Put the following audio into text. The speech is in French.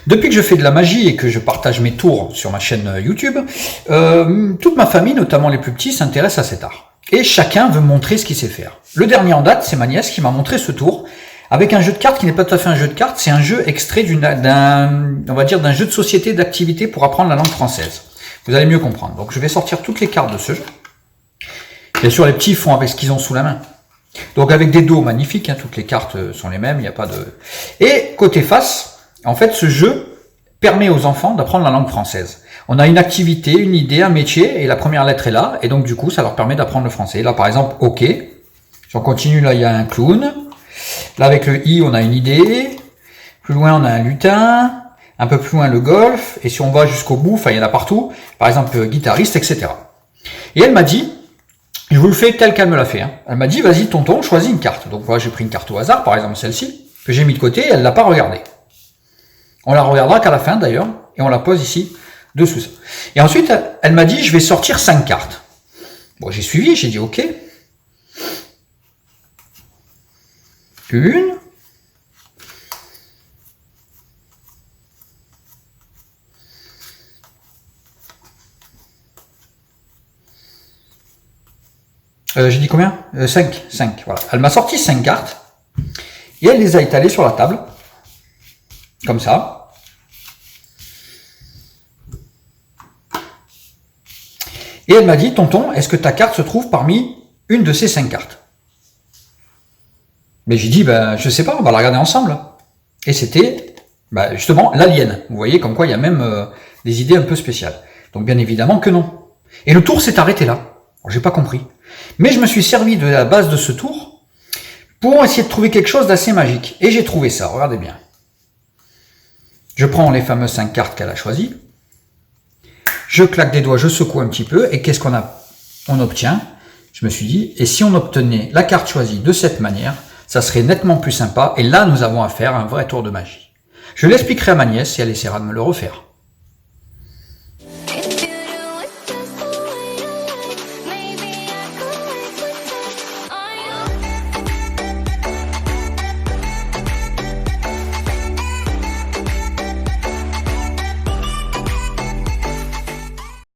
Depuis que je fais de la magie et que je partage mes tours sur ma chaîne YouTube, toute ma famille, notamment les plus petits, s'intéresse à cet art. Et chacun veut montrer ce qu'il sait faire. Le dernier en date, c'est ma nièce qui m'a montré ce tour, avec un jeu de cartes qui n'est pas tout à fait un jeu de cartes, c'est un jeu extrait on va dire, d'un jeu de société d'activité pour apprendre la langue française. Vous allez mieux comprendre. Donc je vais sortir toutes les cartes de ce jeu. Bien sûr, les petits font avec ce qu'ils ont sous la main. Donc avec des dos magnifiques, hein, toutes les cartes sont les mêmes, il n'y a pas de... Et côté face, en fait, ce jeu permet aux enfants d'apprendre la langue française. On a une activité, une idée, un métier, et la première lettre est là, et donc du coup, ça leur permet d'apprendre le français. Là, par exemple, OK. Si on continue, là, il y a un clown. Là, avec le I, on a une idée. Plus loin, on a un lutin. Un peu plus loin, le golf. Et si on va jusqu'au bout, enfin, il y en a partout. Par exemple, guitariste, etc. Et elle m'a dit, je vous le fais tel qu'elle me l'a fait. Hein. Elle m'a dit, vas-y, tonton, choisis une carte. Donc, moi, j'ai pris une carte au hasard, par exemple celle-ci, que j'ai mis de côté, et elle l'a pas regardée. On la regardera qu'à la fin d'ailleurs, et on la pose ici, dessous ça. Et ensuite, elle m'a dit, je vais sortir 5 cartes. Bon, j'ai suivi, j'ai dit OK. Une. J'ai dit combien 5. 5, voilà. Elle m'a sorti 5 cartes, et elle les a étalées sur la table. Comme ça. Et elle m'a dit, tonton, est-ce que ta carte se trouve parmi une de ces 5 cartes? Mais j'ai dit, ben, je sais pas, on va la regarder ensemble. Et c'était, ben, justement, l'alien. Vous voyez, comme quoi il y a même des idées un peu spéciales. Donc bien évidemment que non. Et le tour s'est arrêté là. J'ai pas compris. Mais je me suis servi de la base de ce tour pour essayer de trouver quelque chose d'assez magique. Et j'ai trouvé ça, regardez bien. Je prends les fameuses 5 cartes qu'elle a choisies. Je claque des doigts, je secoue un petit peu. Et qu'est-ce on obtient? Je me suis dit, et si on obtenait la carte choisie de cette manière, ça serait nettement plus sympa. Et là, nous avons affaire à un vrai tour de magie. Je l'expliquerai à ma nièce et elle essaiera de me le refaire.